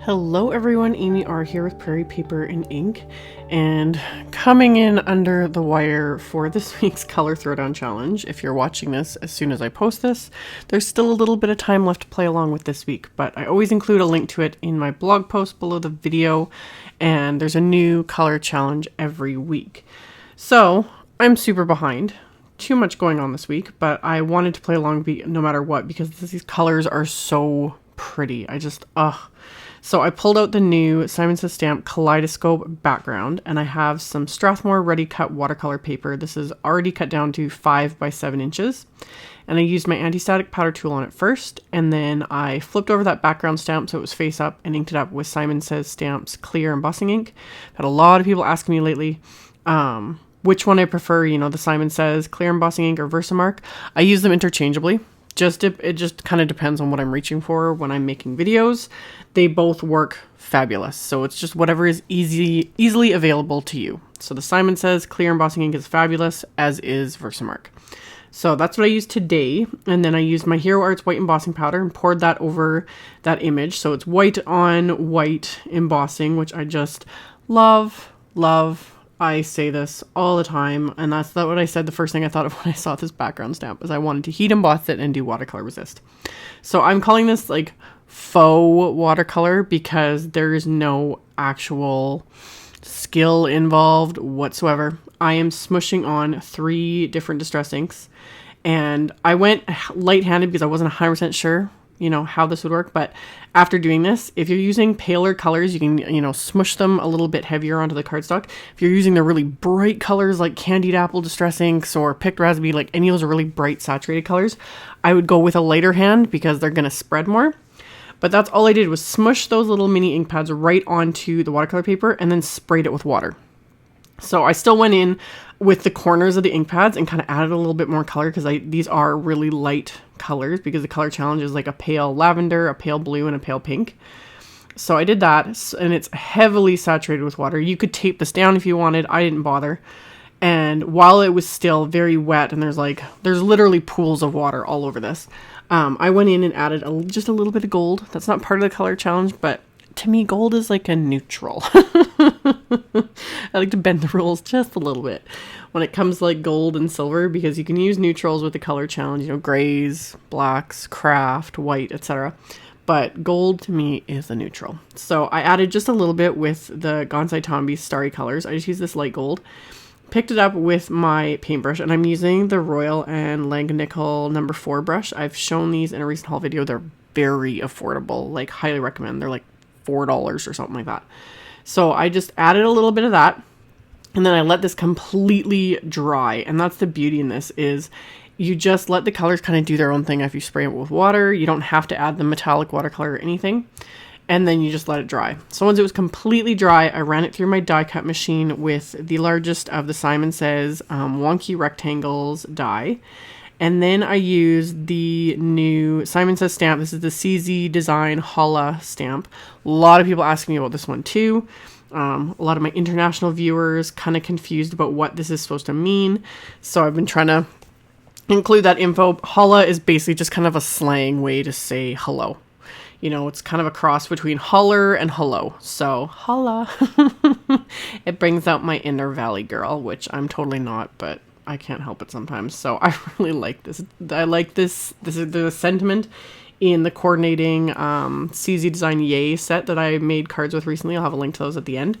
Hello everyone, AmyR here with Prairie Paper and Ink, and coming in under the wire for this week's Color Throwdown Challenge. If you're watching this as soon as I post this, there's still a little bit of time left to play along with this week, but I always include a link to it in my blog post below the video, and there's a new color challenge every week. So, I'm super behind. Too much going on this week, but I wanted to play along no matter what because these colors are so pretty. So I pulled out the new Simon Says Stamp Kaleidoscope background, and I have some Strathmore ready cut watercolor paper. This is already cut down to 5 by 7 inches. And I used my anti-static powder tool on it first, and then I flipped over that background stamp so it was face up and inked it up with Simon Says Stamp's clear embossing ink. I've had a lot of people asking me lately which one I prefer, the Simon Says clear embossing ink or Versamark. I use them interchangeably. It just kind of depends on what I'm reaching for when I'm making videos. They both work fabulous. So it's just whatever is easily available to you. So the Simon Says clear embossing ink is fabulous, as is Versamark. So that's what I used today. And then I used my Hero Arts white embossing powder and poured that over that image. So it's white on white embossing, which I just love. I say this all the time, and that's not what I said. The first thing I thought of when I saw this background stamp is I wanted to heat emboss it and do watercolor resist. So I'm calling this like faux watercolor because there is no actual skill involved whatsoever. I am smushing on 3 different distress inks, and I went light-handed because I wasn't 100% sure how this would work. But after doing this, if you're using paler colors, you can, smush them a little bit heavier onto the cardstock. If you're using the really bright colors like Candied Apple Distress Inks or Picked Raspberry, like any of those really bright saturated colors, I would go with a lighter hand because they're going to spread more. But that's all I did was smush those little mini ink pads right onto the watercolor paper and then sprayed it with water. So I still went in with the corners of the ink pads and kind of added a little bit more color because these are really light colors because the color challenge is like a pale lavender, a pale blue, and a pale pink. So I did that, and it's heavily saturated with water. You could tape this down if you wanted. I didn't bother. And while it was still very wet and there's literally pools of water all over this, I went in and added just a little bit of gold. That's not part of the color challenge, but to me, gold is like a neutral. I like to bend the rules just a little bit when it comes to like gold and silver because you can use neutrals with the color challenge, grays, blacks, craft, white, etc. But gold to me is a neutral. So I added just a little bit with the Gansai Tambi Starry colors. I just used this light gold. Picked it up with my paintbrush, and I'm using the Royal and Langnickel No. 4 brush. I've shown these in a recent haul video. They're very affordable, like highly recommend. They're like $4 or something like that. So I just added a little bit of that, and then I let this completely dry. And that's the beauty in this is you just let the colors kind of do their own thing. If you spray it with water, you don't have to add the metallic watercolor or anything. And then you just let it dry. So once it was completely dry, I ran it through my die cut machine with the largest of the Simon Says WONKY rectangles die. And then I used the new Simon Says stamp. This is the CZ Design Holla stamp. A lot of people asking me about this one too. A lot of my international viewers kind of confused about what this is supposed to mean. So I've been trying to include that info. Holla is basically just kind of a slang way to say hello. It's kind of a cross between holler and hello. So holla. It brings out my inner valley girl, which I'm totally not, but I can't help it sometimes. So I really like this. I like this. This is the sentiment in the coordinating CZ Design Yay set that I made cards with recently. I'll have a link to those at the end.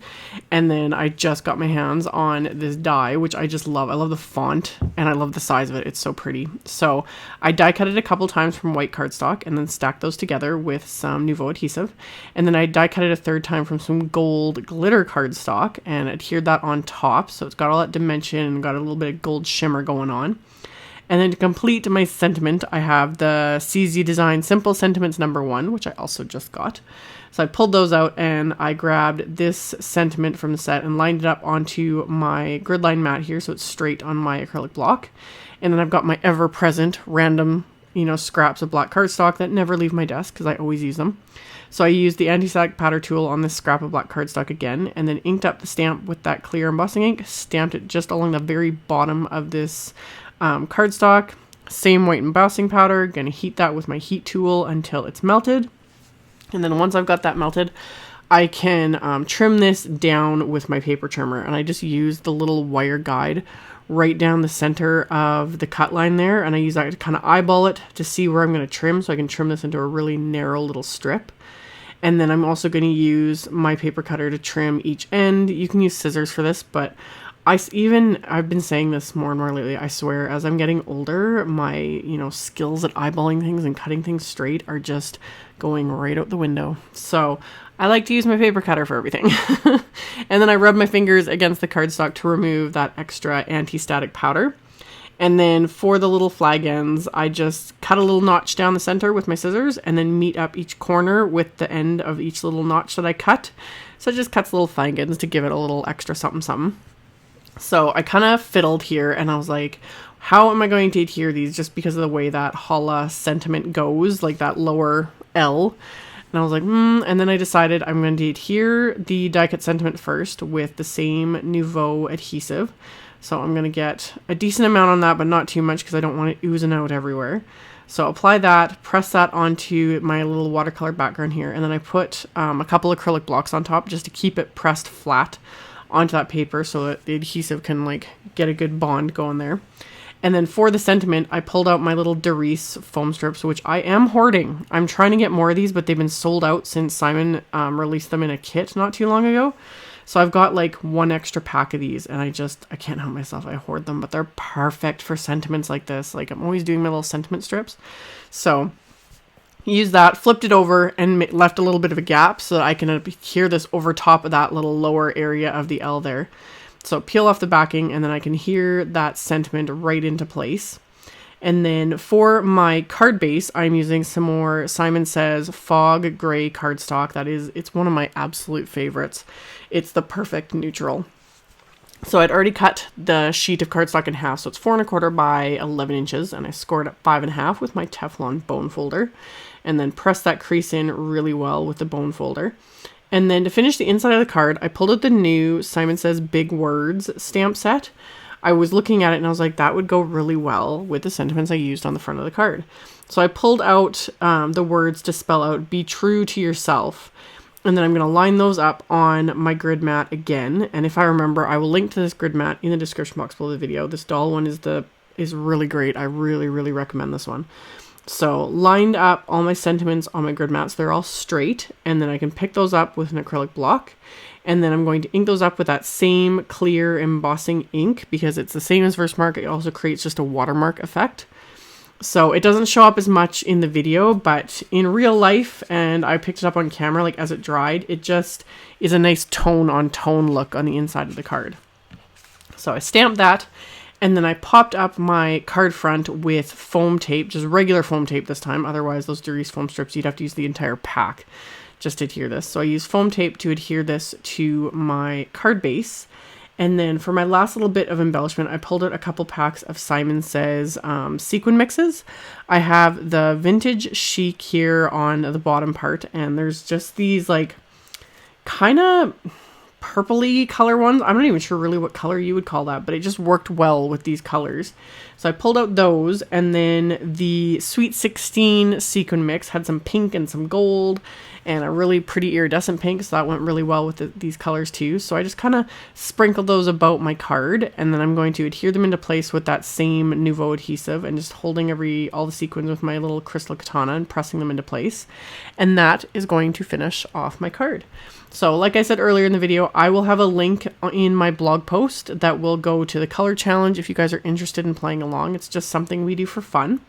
And then I just got my hands on this die, which I just love. I love the font and I love the size of it. It's so pretty. So I die cut it a couple times from white cardstock and then stacked those together with some Nouveau adhesive. And then I die cut it a third time from some gold glitter cardstock and adhered that on top. So it's got all that dimension and got a little bit of gold shimmer going on. And then to complete my sentiment, I have the CZ Design Simple Sentiments No. 1, which I also just got. So I pulled those out and I grabbed this sentiment from the set and lined it up onto my grid line mat here so it's straight on my acrylic block. And then I've got my ever-present random, scraps of black cardstock that never leave my desk because I always use them. So I used the anti-static powder tool on this scrap of black cardstock again and then inked up the stamp with that clear embossing ink, stamped it just along the very bottom of this cardstock, same white embossing powder, gonna heat that with my heat tool until it's melted. And then once I've got that melted, I can trim this down with my paper trimmer. And I just use the little wire guide right down the center of the cut line there. And I use that to kind of eyeball it to see where I'm going to trim, so I can trim this into a really narrow little strip. And then I'm also going to use my paper cutter to trim each end. You can use scissors for this, but I've been saying this more and more lately. I swear, as I'm getting older, my, skills at eyeballing things and cutting things straight are just going right out the window. So I like to use my paper cutter for everything. And then I rub my fingers against the cardstock to remove that extra anti-static powder. And then for the little flag ends, I just cut a little notch down the center with my scissors and then meet up each corner with the end of each little notch that I cut. So it just cuts little flag ends to give it a little extra something something. So I kind of fiddled here and I was like, how am I going to adhere these, just because of the way that Holla sentiment goes, like that lower L. And I was like, and then I decided I'm going to adhere the die cut sentiment first with the same Nouveau adhesive. So I'm going to get a decent amount on that, but not too much because I don't want it oozing out everywhere. So apply that, press that onto my little watercolor background here. And then I put a couple acrylic blocks on top just to keep it pressed flat onto that paper so that the adhesive can like get a good bond going there. And then for the sentiment, I pulled out my little Derice foam strips, which I am hoarding. I'm trying to get more of these, but they've been sold out since Simon released them in a kit not too long ago. So I've got like one extra pack of these, and I can't help myself. I hoard them, but they're perfect for sentiments like this. Like, I'm always doing my little sentiment strips. So use that, flipped it over, and left a little bit of a gap so that I can adhere this over top of that little lower area of the L there. So peel off the backing, and then I can adhere that sentiment right into place. And then for my card base, I'm using some more Simon Says Fog Gray cardstock. It's one of my absolute favorites. It's the perfect neutral. So I'd already cut the sheet of cardstock in half, so it's 4 1/4 by 11 inches, and I scored at 5 1/2 with my Teflon bone folder, and then pressed that crease in really well with the bone folder. And then to finish the inside of the card, I pulled out the new Simon Says Big Words stamp set. I was looking at it and I was like, that would go really well with the sentiments I used on the front of the card. So I pulled out the words to spell out "Be true to yourself." And then I'm going to line those up on my grid mat again. And if I remember, I will link to this grid mat in the description box below the video. This doll one is really great. I really, really recommend this one. So lined up all my sentiments on my grid mats. They're all straight. And then I can pick those up with an acrylic block. And then I'm going to ink those up with that same clear embossing ink, because it's the same as Versamark. It also creates just a watermark effect. So it doesn't show up as much in the video, but in real life, and I picked it up on camera, like as it dried, it just is a nice tone on tone look on the inside of the card. So I stamped that, and then I popped up my card front with foam tape, just regular foam tape this time. Otherwise, those Derice foam strips, you'd have to use the entire pack just to adhere this. So I used foam tape to adhere this to my card base. And then for my last little bit of embellishment, I pulled out a couple packs of Simon Says sequin mixes. I have the Vintage Chic here on the bottom part, and there's just these like kind of purpley color ones. I'm not even sure really what color you would call that, but it just worked well with these colors. So I pulled out those, and then the Sweet 16 sequin mix had some pink and some gold and a really pretty iridescent pink, so that went really well with these colors too. So I just kind of sprinkled those about my card, and then I'm going to adhere them into place with that same Nouveau adhesive, and just holding all the sequins with my little crystal katana and pressing them into place. And that is going to finish off my card. So like I said earlier in the video, I will have a link in my blog post that will go to the color challenge if you guys are interested in playing along. It's just something we do for fun.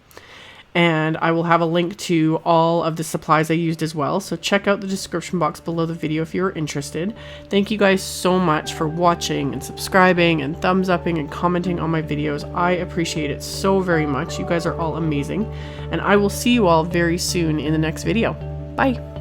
And I will have a link to all of the supplies I used as well. So check out the description box below the video if you're interested. Thank you guys so much for watching and subscribing and thumbs upping and commenting on my videos. I appreciate it so very much. You guys are all amazing. And I will see you all very soon in the next video. Bye.